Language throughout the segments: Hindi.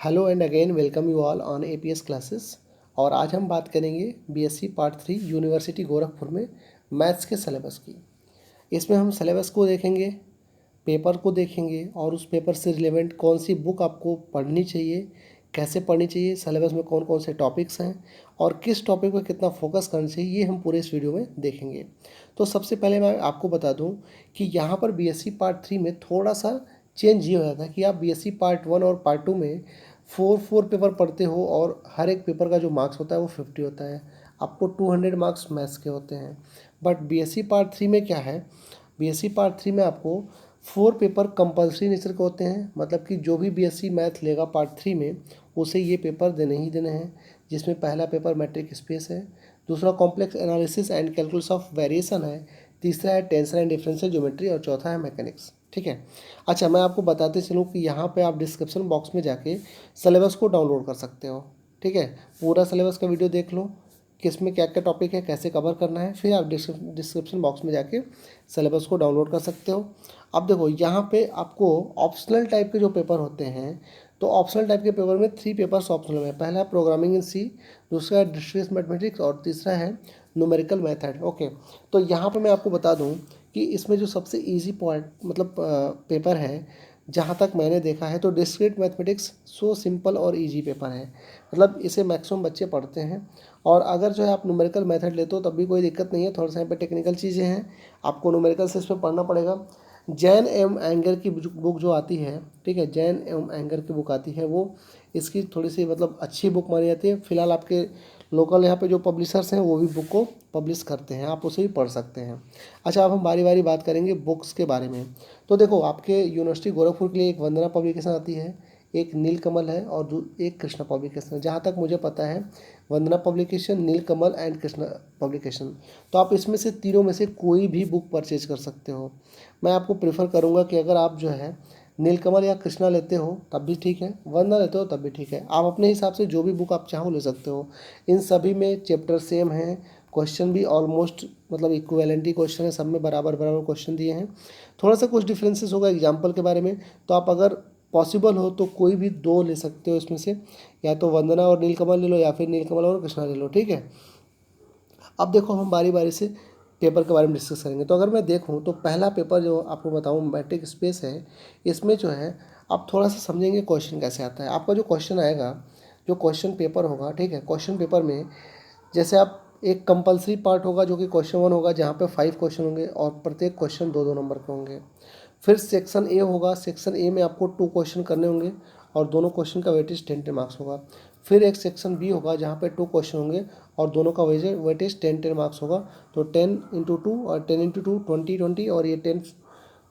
Hello and again welcome you all on APS classes. और आज हम बात करेंगे बीएससी पार्ट 3 यूनिवर्सिटी गोरखपुर में मैथ्स के सिलेबस की। इसमें हम सिलेबस को देखेंगे, पेपर को देखेंगे और उस पेपर से रिलेवेंट कौन सी बुक आपको पढ़नी चाहिए, कैसे पढ़नी चाहिए, सिलेबस में कौन कौन से टॉपिक्स हैं और किस टॉपिक पर कितना फोकस करना चाहिए, ये हम पूरे इस वीडियो में देखेंगे। तो सबसे पहले मैं आपको बता दूं कि यहाँ पर बीएससी पार्ट 3 में थोड़ा सा चेंज ये हो जाता है कि आप बीएससी पार्ट 1 और पार्ट 2 में फोर पेपर पढ़ते हो और हर एक पेपर का जो मार्क्स होता है वो 50 होता है। आपको 200 मार्क्स मैथ्स के होते हैं। बट बीएससी पार्ट 3 में क्या है, बीएससी पार्ट 3 में आपको 4 पेपर कंपलसरी नेचर के होते हैं। मतलब कि जो भी बीएससी मैथ लेगा पार्ट 3 में उसे ये पेपर देने ही देने हैं, जिसमें पहला पेपर मैट्रिक स्पेस है, दूसरा complex analysis and calculus of variation है, तीसरा है टेंशन एंड डिफरेंशियल ज्योमेट्री और चौथा है मैकेनिक्स। ठीक है। अच्छा, मैं आपको बताते चलूँ कि यहाँ पे आप डिस्क्रिप्शन बॉक्स में जाके सिलेबस को डाउनलोड कर सकते हो। ठीक है, पूरा सिलेबस का वीडियो देख लो, किस में क्या क्या टॉपिक है, कैसे कवर करना है, फिर आप डिस्क्रिप्शन बॉक्स में जाके सिलेबस को डाउनलोड कर सकते हो। अब देखो यहाँ पे आपको ऑप्शनल टाइप के जो पेपर होते हैं, तो ऑप्शनल टाइप के पेपर में 3 पेपर्स ऑप्शनल में, पहला प्रोग्रामिंग इन सी, दूसरा है डिस्क्रीट मैथमेटिक्स और तीसरा है न्यूमेरिकल मेथड। ओके, तो यहाँ पे मैं आपको बता दूँ कि इसमें जो सबसे इजी पॉइंट मतलब पेपर है, जहाँ तक मैंने देखा है, तो डिस्क्रीट मैथमेटिक्स सो सिंपल और इजी पेपर है। मतलब इसे मैक्सिमम बच्चे पढ़ते हैं। और अगर जो है आप न्यूमेरिकल मेथड लेते हो तब भी कोई दिक्कत नहीं है, थोड़ा सा यहाँ पे टेक्निकल चीज़ें हैं, आपको न्यूमेरिकल से इसमें पढ़ना पड़ेगा। जैन एम एंगर की बुक जो आती है, ठीक है, जैन एम एंगर की बुक आती है, वो इसकी थोड़ी सी मतलब अच्छी बुक मानी जाती है। फिलहाल आपके लोकल यहाँ पे जो पब्लिशर्स हैं वो भी बुक को पब्लिश करते हैं, आप उसे भी पढ़ सकते हैं। अच्छा, अब हम बारी बारी बात करेंगे बुक्स के बारे में। तो देखो, आपके यूनिवर्सिटी गोरखपुर के लिए एक वंदना पब्लिकेशन आती है, एक नीलकमल है और एक कृष्णा पब्लिकेशन है। जहाँ तक मुझे पता है, Vandana publication, Neelkamal and Krishna publication, तो आप इसमें से तीनों में से कोई भी बुक परचेज कर सकते हो। मैं आपको प्रेफर करूँगा कि अगर आप जो है नीलकमल या कृष्णा लेते हो तब भी ठीक है, वंदना लेते हो तब भी ठीक है। आप अपने हिसाब से जो भी बुक आप चाहो ले सकते हो। इन सभी में चैप्टर सेम है, क्वेश्चन भी ऑलमोस्ट मतलब इक्विवेलेंटी क्वेश्चन है, सब में बराबर बराबर क्वेश्चन दिए हैं। थोड़ा सा कुछ डिफरेंसेस होगा एग्जाम्पल के बारे में, तो आप अगर पॉसिबल हो तो कोई भी 2 ले सकते हो इसमें से, या तो वंदना और नीलकमल ले लो या फिर नीलकमल और कृष्णा ले लो। ठीक है। अब देखो, हम बारी बारी से पेपर के बारे में डिस्कस करेंगे। तो अगर मैं देखूं तो पहला पेपर जो आपको बताऊं मैट्रिक स्पेस है, इसमें जो है आप थोड़ा सा समझेंगे क्वेश्चन कैसे आता है। आपका जो क्वेश्चन आएगा, जो क्वेश्चन पेपर होगा, ठीक है, क्वेश्चन पेपर में जैसे आप एक कंपलसरी पार्ट होगा जो कि क्वेश्चन 1 होगा, जहाँ पे 5 क्वेश्चन होंगे और प्रत्येक क्वेश्चन 2-2 नंबर के होंगे। फिर सेक्शन ए होगा, सेक्शन ए में आपको 2 क्वेश्चन करने होंगे और दोनों क्वेश्चन का वेटेज 10-10 मार्क्स होगा। फिर एक सेक्शन बी होगा जहाँ पे 2 क्वेश्चन होंगे और दोनों का वेटेज 10-10 मार्क्स होगा। तो 10 × 2 और 10 × 2 20-20 और ये 10,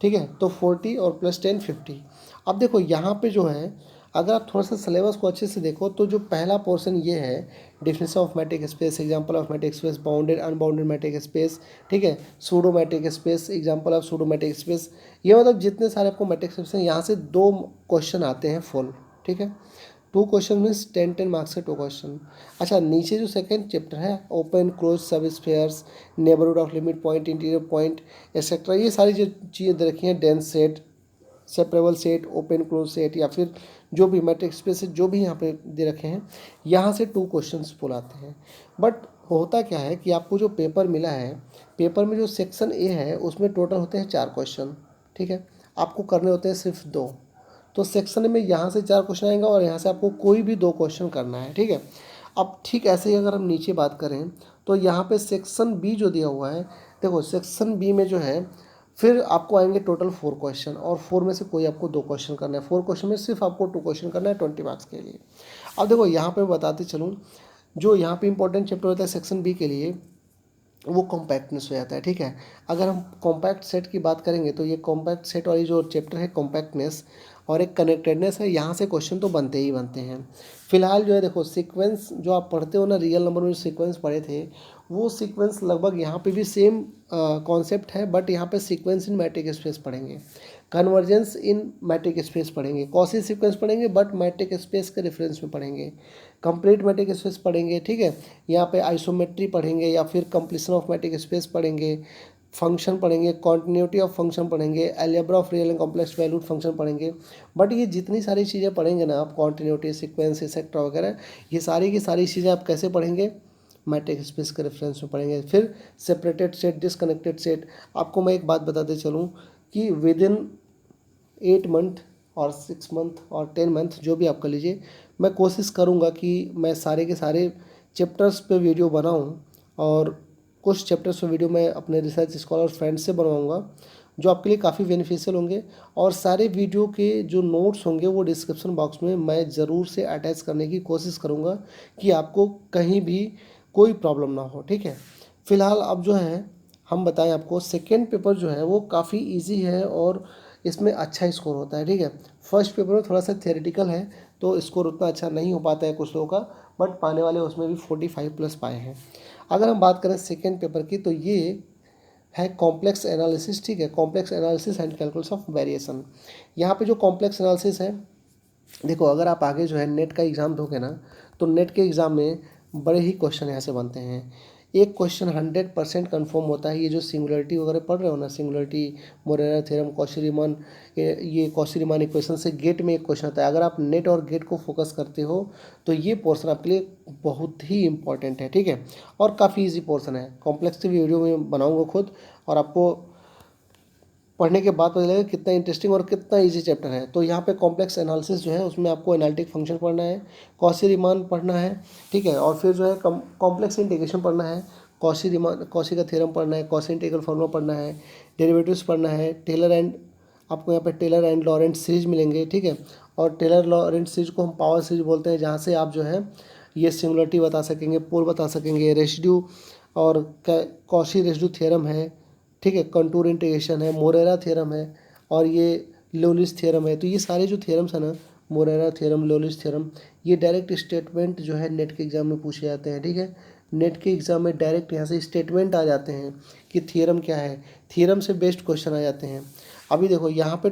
ठीक है, तो 40 और प्लस 10 50। अब देखो यहाँ पे जो है, अगर आप थोड़ा सा सिलेबस को अच्छे से देखो तो जो पहला पोर्शन ये है, definition of matric space, example of matric space, bounded unbounded matric space, ठीक है, pseudo matric space, example of pseudo matric space. ये मतलब जितने सारे आपको मैट्रिक स्पेस हैं, यहाँ से 2 क्वेश्चन आते हैं फुल। ठीक है, 2 क्वेश्चन मीन्स 10-10 मार्क्स के 2 क्वेश्चन। अच्छा, नीचे जो सेकंड चैप्टर है, ओपन क्लोज सब spheres, neighbourhood of limit point, interior point etcetera, ये सारी जो चीज़ें दे रखी हैं, dense set, separable set, open close set, या फिर जो भी मैट्रिक स्पेस जो भी यहाँ पे दे रखे हैं, यहाँ से 2 क्वेश्चंस पुल आते हैं। बट होता क्या है कि आपको जो पेपर मिला है, पेपर में जो सेक्शन ए है उसमें टोटल होते हैं 4 क्वेश्चन। ठीक है, आपको करने होते हैं सिर्फ 2। तो सेक्शन में यहाँ से 4 क्वेश्चन आएंगे और यहाँ से आपको कोई भी 2 क्वेश्चन करना है। ठीक है। अब ठीक ऐसे ही अगर हम नीचे बात करें तो यहाँ पे सेक्शन बी जो दिया हुआ है, देखो सेक्शन बी में जो है फिर आपको आएंगे टोटल 4 क्वेश्चन और 4 में से कोई आपको 2 क्वेश्चन करना है। 4 क्वेश्चन में सिर्फ आपको 2 क्वेश्चन करना है 20 मार्क्स के लिए। अब देखो यहाँ पे बताते चलूँ, जो यहाँ पे इंपॉर्टेंट चैप्टर होता है सेक्शन बी के लिए, वो कॉम्पैक्टनेस हो जाता है। ठीक है, अगर हम कॉम्पैक्ट सेट की बात करेंगे तो ये कॉम्पैक्ट सेट वाली जो चैप्टर है कॉम्पैक्टनेस और एक कनेक्टेडनेस है, यहाँ से क्वेश्चन तो बनते ही बनते हैं। फिलहाल जो है देखो, सीक्वेंस जो आप पढ़ते हो ना, रियल नंबर में जो सीक्वेंस पढ़े थे, वो सीक्वेंस लगभग यहाँ पे भी सेम कॉन्सेप्ट है, बट यहाँ पे सीक्वेंस इन मैट्रिक स्पेस पढ़ेंगे, कन्वर्जेंस इन मैट्रिक स्पेस पढ़ेंगे, कॉसी सीक्वेंस पढ़ेंगे बट मैट्रिक स्पेस के रेफरेंस में पढ़ेंगे, कंप्लीट मैट्रिक स्पेस पढ़ेंगे। ठीक है, यहाँ पे आइसोमेट्री पढ़ेंगे या फिर कंप्लीशन ऑफ मैट्रिक स्पेस पढ़ेंगे, फंक्शन पढ़ेंगे, कॉन्टिन्यूटी ऑफ फंक्शन पढ़ेंगे, algebra of real and complex valued function पढ़ेंगे। बट ये जितनी सारी चीज़ें पढ़ेंगे ना आप, कॉन्टिन्यूटी, सीक्वेंस, एक्सेट्रा वगैरह, ये सारी की सारी चीज़ें आप कैसे पढ़ेंगे, मैट्रिक्स स्पेस के रेफरेंस में पढ़ेंगे। फिर सेपरेटेड सेट, डिसकनेक्टेड सेट। आपको मैं एक बात बताते चलूँ कि विद इन 8 मंथ और 6 मंथ और 10 मंथ जो भी आप कर लीजिए, मैं कोशिश करूँगा कि मैं सारे के सारे चैप्टर्स पे वीडियो बनाऊँ, और कुछ चैप्टर्स पे वीडियो मैं अपने रिसर्च स्कॉलर फ्रेंड्स से बनवाऊँगा जो आपके लिए काफ़ी बेनिफिशियल होंगे। और सारे वीडियो के जो नोट्स होंगे वो डिस्क्रिप्शन बॉक्स में मैं ज़रूर से अटैच करने की कोशिश करूँगा कि आपको कहीं भी कोई प्रॉब्लम ना हो, ठीक है। फ़िलहाल अब जो है हम बताएं आपको, सेकेंड पेपर जो है वो काफ़ी ईजी है और इसमें अच्छा स्कोर होता है, ठीक है। फर्स्ट पेपर में थोड़ा सा थियोरेटिकल है तो स्कोर उतना अच्छा नहीं हो पाता है कुछ लोगों का, बट पाने वाले उसमें भी 45 प्लस पाए हैं। अगर हम बात करें सेकेंड पेपर की तो ये है कॉम्प्लेक्स एनालिसिस, ठीक है। Complex analysis and calculus of variation. यहाँ पे जो कॉम्प्लेक्स एनालिसिस है, देखो अगर आप आगे जो है नेट का एग्ज़ाम दोगे ना, तो नेट के एग्ज़ाम में बड़े ही क्वेश्चन यहाँ से बनते हैं। एक क्वेश्चन 100% कन्फर्म होता है, ये जो सिंगुलरिटी वगैरह पढ़ रहे हो ना, singularity, Morera theorem, Cauchy Riemann, ये कॉशी रीमान इक्वेशन से गेट में एक क्वेश्चन आता है। अगर आप नेट और गेट को फोकस करते हो तो ये पोर्शन आपके लिए बहुत ही इंपॉर्टेंट है, ठीक है। और काफ़ी ईजी पोर्शन है। कॉम्प्लेक्स वीडियो में बनाऊँगा खुद, और आपको पढ़ने के बाद पता लगेगा कितना इंटरेस्टिंग और कितना इजी चैप्टर है। तो यहाँ पे कॉम्प्लेक्स एनालिसिस जो है उसमें आपको एनालिटिक फंक्शन पढ़ना है, कॉशी रीमान पढ़ना है, ठीक है। और फिर जो है कॉम्प्लेक्स इंटीग्रेशन पढ़ना है, कॉशी रीमान, कॉशी का थ्योरम पढ़ना है, कॉशी इंटीग्रल फॉर्मूला पढ़ना है, डेरिवेटिव्स पढ़ना है, टेलर एंड, आपको यहाँ पे टेलर एंड लॉरेंट सीरीज मिलेंगे, ठीक है। और टेलर लॉरेंट सीरीज को हम पावर सीरीज बोलते हैं, जहाँ से आप जो है ये सिंगुलरिटी बता सकेंगे, पोल बता सकेंगे, रेसिड्यू और कॉशी रेसिड्यू थ्योरम है, ठीक है। कंटूर इंटीग्रेशन है, मोरेरा थ्योरम है, और ये लोलिस थ्योरम है। तो ये सारे जो थ्योरम्स है ना, मोरेरा थ्योरम, लोलिस थ्योरम, ये डायरेक्ट स्टेटमेंट जो है नेट के एग्जाम में पूछे जाते हैं, ठीक है। नेट के एग्जाम में डायरेक्ट यहाँ से स्टेटमेंट आ जाते हैं कि थ्योरम क्या है, थ्योरम से बेस्ड क्वेश्चन आ जाते हैं। अभी देखो यहाँ पे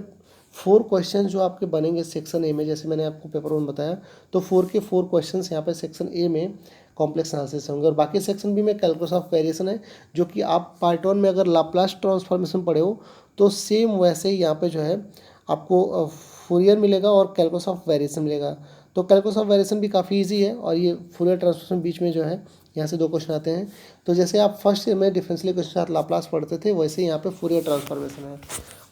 4 क्वेश्चन जो आपके बनेंगे सेक्शन ए में, जैसे मैंने आपको पेपर 1 बताया, तो 4 के 4 क्वेश्चन यहाँ पे सेक्शन ए में कॉम्प्लेक्स एनालिसिस होंगे, और बाकी सेक्शन बी में कैलकुलस ऑफ वेरिएशन है, जो कि आप पार्ट 1 में अगर लाप्लास ट्रांसफॉर्मेशन पढ़े हो तो सेम वैसे ही यहाँ पे जो है आपको फूरियर मिलेगा और कैलकुलस ऑफ वेरिएशन मिलेगा। तो कैलकुलस ऑफ वेरिएशन भी काफ़ी ईजी है, और ये फूरियर ट्रांसफॉर्मेशन बीच में जो है यहाँ से 2 क्वेश्चन आते हैं। तो जैसे आप फर्स्ट ईयर में डिफरेंशियल इक्वेशन के साथ लाप्लास पढ़ते थे, वैसे ही यहाँ पे फूरियर ट्रांसफॉर्मेशन है,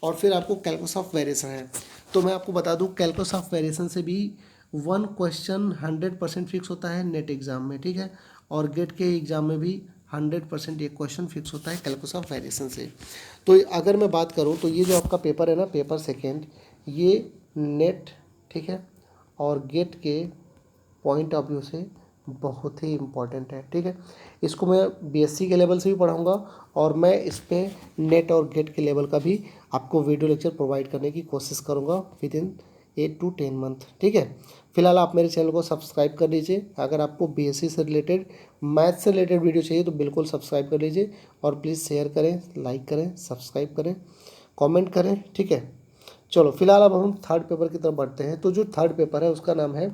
और फिर आपको कैलकुलस ऑफ वेरिएशन है। तो मैं आपको बता दूँ, कैलकुलस ऑफ वेरिएशन से भी 1 क्वेश्चन 100% फिक्स होता है नेट एग्जाम में, ठीक है। और गेट के एग्जाम में भी 100% एक क्वेश्चन फिक्स होता है कैलकुलस ऑफ वेरिएशन से। तो अगर मैं बात करूँ तो ये जो आपका पेपर है ना, पेपर सेकेंड, ये नेट, ठीक है, और गेट के पॉइंट ऑफ व्यू से बहुत ही इम्पॉर्टेंट है, ठीक है। इसको मैं बीएससी के लेवल से भी पढ़ाऊँगा, और मैं इस पर नेट और गेट के लेवल का भी आपको वीडियो लेक्चर प्रोवाइड करने की कोशिश करूँगा विद इन 8 to 10 मंथ, ठीक है। फिलहाल आप मेरे चैनल को सब्सक्राइब कर लीजिए। अगर आपको बीएससी से रिलेटेड, मैथ्स से रिलेटेड वीडियो चाहिए तो बिल्कुल सब्सक्राइब कर लीजिए, और प्लीज़ शेयर करें, लाइक करें, सब्सक्राइब करें, कमेंट करें, ठीक है। चलो फिलहाल अब हम थर्ड पेपर की तरफ बढ़ते हैं। तो जो थर्ड पेपर है उसका नाम है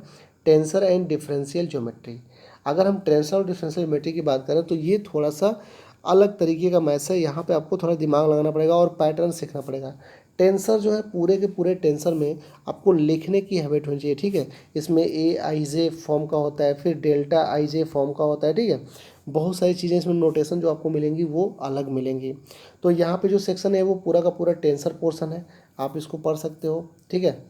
टेंसर एंड डिफरेंशियल ज्योमेट्री। अगर हम टेंसर और डिफरेंशियल ज्योमेट्री की बात करें तो ये थोड़ा सा अलग तरीके का मैथ्स है। यहाँ पे आपको थोड़ा दिमाग लगाना पड़ेगा और पैटर्न सीखना पड़ेगा। टेंसर जो है, पूरे के पूरे टेंसर में आपको लिखने की हैबिट होनी चाहिए, ठीक है। इसमें ए आई जे फॉर्म का होता है, फिर डेल्टा आई जे फॉर्म का होता है, ठीक है। बहुत सारी चीज़ें इसमें नोटेशन जो आपको मिलेंगी वो अलग मिलेंगी। तो यहाँ पे जो सेक्शन है वो पूरा का पूरा टेंसर पोर्शन है, आप इसको पढ़ सकते हो, ठीक है।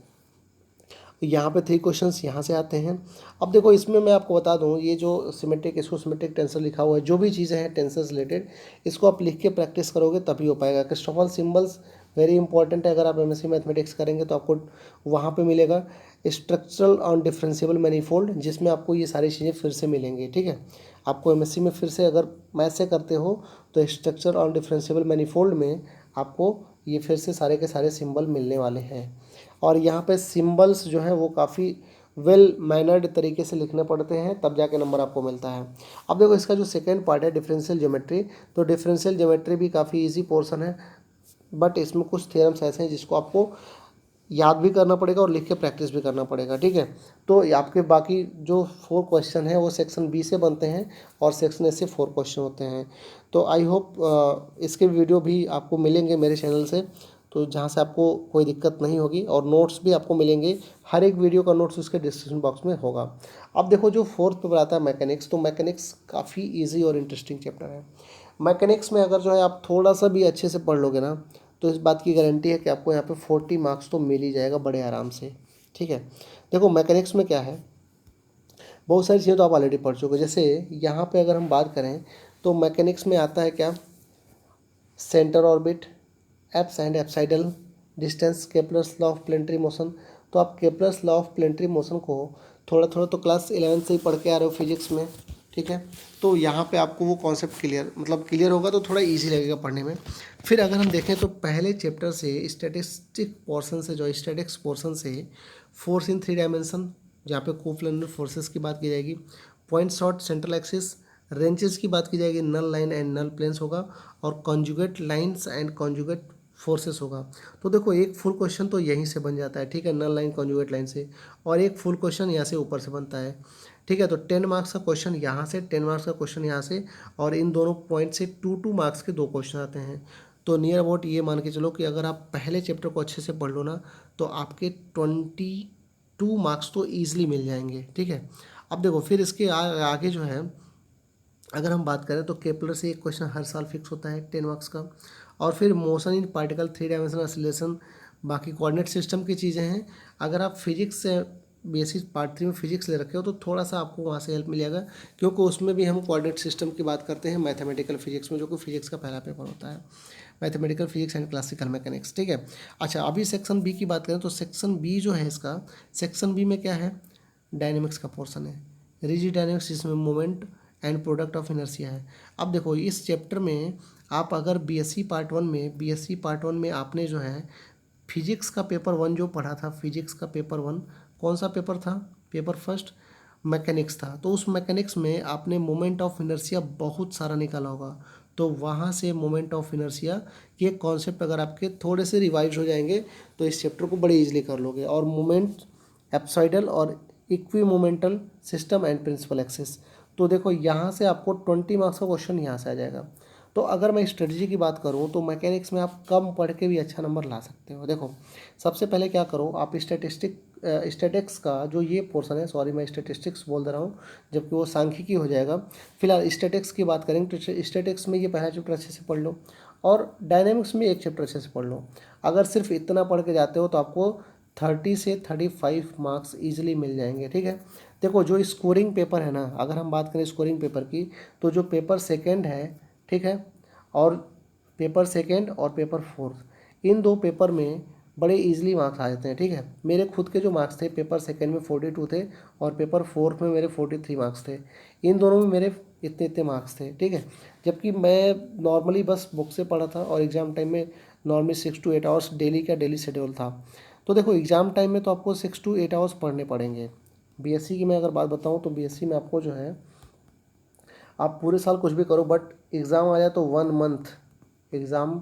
यहाँ पे 3 क्वेश्चंस यहाँ से आते हैं। अब देखो इसमें मैं आपको बता दूँ, ये जो सिमेट्रिक, इसको सिमेट्रिक टेंसर लिखा हुआ है, जो भी चीज़ें हैं टेंसर से रिलेटेड, इसको आप लिख के प्रैक्टिस करोगे तभी हो पाएगा। क्रिस्टोफल सिंबल्स वेरी इंपॉर्टेंट है। अगर आप एमएससी मैथमेटिक्स करेंगे तो आपको वहाँ पे मिलेगा स्ट्रक्चरल ऑन डिफरेंशिएबल मैनीफोल्ड, जिसमें आपको ये सारी चीज़ें फिर से मिलेंगी, ठीक है। आपको एमएससी में फिर से अगर मैथ से करते हो तो स्ट्रक्चर ऑन डिफरेंशिएबल मैनीफोल्ड में आपको ये फिर से सारे के सारे सिंबल मिलने वाले हैं। और यहाँ पे सिंबल्स जो है वो काफ़ी वेल मैनर्ड तरीके से लिखने पड़ते हैं, तब जाके नंबर आपको मिलता है। अब देखो इसका जो सेकेंड पार्ट है डिफरेंशियल ज्योमेट्री, तो डिफरेंशियल ज्योमेट्री भी काफ़ी इजी पोर्शन है, बट इसमें कुछ थ्योरम्स ऐसे हैं जिसको आपको याद भी करना पड़ेगा और लिख के प्रैक्टिस भी करना पड़ेगा, ठीक है। तो आपके बाकी जो 4 क्वेश्चन हैं वो सेक्शन बी से बनते हैं और सेक्शन ए से 4 क्वेश्चन होते हैं। तो आई होप इसके वीडियो भी आपको मिलेंगे मेरे चैनल से, तो जहाँ से आपको कोई दिक्कत नहीं होगी, और नोट्स भी आपको मिलेंगे। हर एक वीडियो का नोट्स उसके डिस्क्रिप्शन बॉक्स में होगा। अब देखो जो 4th पेपर आता है मैकेनिक्स, तो मैकेनिक्स काफ़ी ईजी और इंटरेस्टिंग चैप्टर है। मैकेनिक्स में अगर जो है आप थोड़ा सा भी अच्छे से पढ़ लोगे ना, तो इस बात की गारंटी है कि आपको यहाँ पे 40 मार्क्स तो मिल ही जाएगा बड़े आराम से, ठीक है। देखो मैकेनिक्स में क्या है, बहुत सारी चीज़ें तो आप ऑलरेडी पढ़ चुके हो। जैसे यहाँ पे अगर हम बात करें तो मैकेनिक्स में आता है क्या, centre orbit, apse and apsidal distance, Kepler's law of planetary motion. तो आप Kepler's law of planetary motion को थोड़ा थोड़ा तो क्लास 11 से ही पढ़ के आ रहे हो फिजिक्स में, ठीक है। तो यहाँ पे आपको वो कॉन्सेप्ट क्लियर होगा, तो थोड़ा इजी लगेगा पढ़ने में। फिर अगर हम देखें तो पहले चैप्टर से स्टैटिस्टिक पोर्शन से, जो स्टैटिक्स पोर्शन से फोर्स इन 3 डायमेंशन, जहाँ पे कोप्लेनर फोर्सेस की बात की जाएगी, point shot central axis, ranches की बात की जाएगी, नल लाइन एंड नल प्लेन्स होगा, और conjugate lines and conjugate forces होगा। तो देखो एक फुल क्वेश्चन तो यहीं से बन जाता है, ठीक है, नल लाइन कॉन्जुगेट लाइन से, और एक फुल क्वेश्चन यहाँ से ऊपर से बनता है, ठीक है। तो 10 मार्क्स का क्वेश्चन यहाँ से, 10 मार्क्स का क्वेश्चन यहाँ से, और इन दोनों पॉइंट से 2 मार्क्स के 2 क्वेश्चन आते हैं। तो नियर अबाउट ये मान के चलो कि अगर आप पहले चैप्टर को अच्छे से पढ़ लो ना, तो आपके 22 मार्क्स तो ईजिली मिल जाएंगे, ठीक है। अब देखो फिर इसके आगे जो है अगर हम बात करें तो केपलर से एक क्वेश्चन हर साल फिक्स होता है 10 मार्क्स का, और फिर motion in particle 3 dimensional acceleration, बाकी कोऑर्डिनेट सिस्टम की चीज़ें हैं। अगर आप फिजिक्स से बेसिक पार्ट 3 में फिजिक्स ले रखे हो तो थोड़ा सा आपको वहाँ से हेल्प मिलेगा, क्योंकि उसमें भी हम कोऑर्डिनेट सिस्टम की बात करते हैं मैथमेटिकल फिजिक्स में, जो कि फिजिक्स का पहला पेपर होता है, mathematical physics and classical mechanics, ठीक है। अच्छा अभी सेक्शन बी की बात करें तो सेक्शन बी जो है इसका, सेक्शन बी में क्या है, डायनेमिक्स का पोर्शन है, रिजिड डायनेमिक्स जिसमें moment and product of inertia है। अब देखो इस चैप्टर में आप अगर बीएससी पार्ट वन में आपने जो है फिजिक्स का पेपर 1 जो पढ़ा था, फिजिक्स का पेपर 1 कौन सा पेपर था, पेपर फर्स्ट मैकेनिक्स था। तो उस मैकेनिक्स में आपने मोमेंट ऑफ इनर्शिया बहुत सारा निकाला होगा, तो वहाँ से मोमेंट ऑफ इनर्शिया के कॉन्सेप्ट अगर आपके थोड़े से रिवाइज हो जाएंगे तो इस चैप्टर को बड़े इजीली कर लोगे। और मोमेंट एप्सॉइडल और equimomental system and principal axis, तो देखो यहाँ से आपको 20 मार्क्स का क्वेश्चन यहाँ से आ जाएगा। तो अगर मैं स्ट्रेटजी की बात करूँ तो मैकेनिक्स में आप कम पढ़ के भी अच्छा नंबर ला सकते हो। देखो सबसे पहले क्या करो, आप स्टैटिक्स का जो ये पोर्शन है, सॉरी मैं स्टैटिस्टिक्स बोल दे रहा हूँ जबकि वो सांख्यिकी हो जाएगा। फिलहाल स्टैटिक्स की बात करेंगे तो स्टैटिक्स में ये पहला चैप्टर अच्छे से पढ़ लो, और डायनेमिक्स में एक चैप्टर अच्छे से पढ़ लो। अगर सिर्फ इतना पढ़ के जाते हो तो आपको 30 से 35 मार्क्स ईजिली मिल जाएंगे, ठीक है। देखो जो स्कोरिंग पेपर है ना, अगर हम बात करें स्कोरिंग पेपर की, तो जो पेपर सेकंड है, ठीक है, और पेपर सेकंड और पेपर फोर्थ, इन 2 पेपर में बड़े इजीली मार्क्स आ जाते हैं, ठीक है। मेरे खुद के जो मार्क्स थे पेपर सेकंड में 42 थे, और पेपर फोर्थ में मेरे 43 मार्क्स थे। इन दोनों में मेरे इतने इतने मार्क्स थे, ठीक है। जबकि मैं नॉर्मली बस बुक से पढ़ा था, और एग्ज़ाम टाइम में नॉर्मली 6 to 8 आवर्स डेली का डेली शेड्यूल था। तो देखो एग्ज़ाम टाइम में तो आपको 6 to 8 आवर्स पढ़ने पड़ेंगे। बीएससी की मैं अगर बात बताऊँ तो बीएससी में आपको जो है, आप पूरे साल कुछ भी करो बट एग्ज़ाम आ जाए तो 1 मंथ, एग्ज़ाम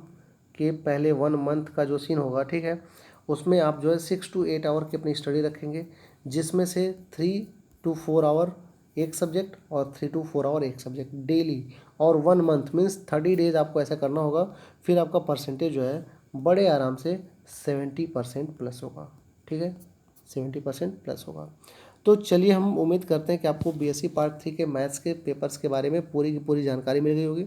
के पहले 1 मंथ का जो सीन होगा, ठीक है, उसमें आप जो है 6 to 8 आवर की अपनी स्टडी रखेंगे, जिसमें से 3 to 4 आवर एक सब्जेक्ट और 3 to 4 आवर एक सब्जेक्ट डेली, और 1 मंथ मीन्स 30 डेज आपको ऐसा करना होगा। फिर आपका परसेंटेज जो है बड़े आराम से 70% प्लस होगा, ठीक है, 70% प्लस होगा। तो चलिए हम उम्मीद करते हैं कि आपको बीएससी पार्ट 3 के मैथ्स के पेपर्स के बारे में पूरी की पूरी जानकारी मिल गई होगी।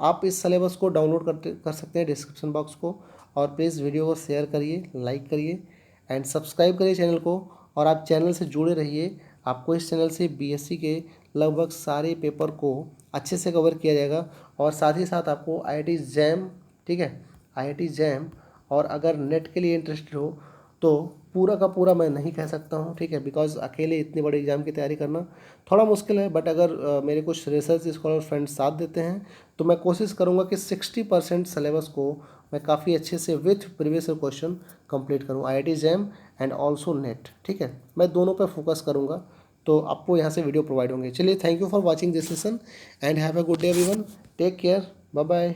आप इस सिलेबस को डाउनलोड कर सकते हैं डिस्क्रिप्शन बॉक्स को, और प्लीज़ वीडियो को शेयर करिए, लाइक करिए एंड सब्सक्राइब करिए चैनल को, और आप चैनल से जुड़े रहिए। आपको इस चैनल से बीएससी के लगभग सारे पेपर को अच्छे से कवर किया जाएगा, और साथ ही साथ आपको आईआईटी जैम, ठीक है, आईआईटी जैम, और अगर नेट के लिए इंटरेस्टेड हो तो पूरा का पूरा मैं नहीं कह सकता हूँ, ठीक है, बिकॉज अकेले इतने बड़े एग्जाम की तैयारी करना थोड़ा मुश्किल है। बट अगर मेरे कुछ रिसर्च स्कॉलर फ्रेंड्स साथ देते हैं तो मैं कोशिश करूँगा कि 60% सिलेबस को मैं काफ़ी अच्छे से विथ प्रीवियस क्वेश्चन कंप्लीट करूँ, IIT jam and also net, ठीक है, मैं दोनों पर फोकस करूँगा। तो आपको यहाँ से वीडियो प्रोवाइड होंगे। चलिए, thank you for watching this session and have a good day everyone, take care, bye bye.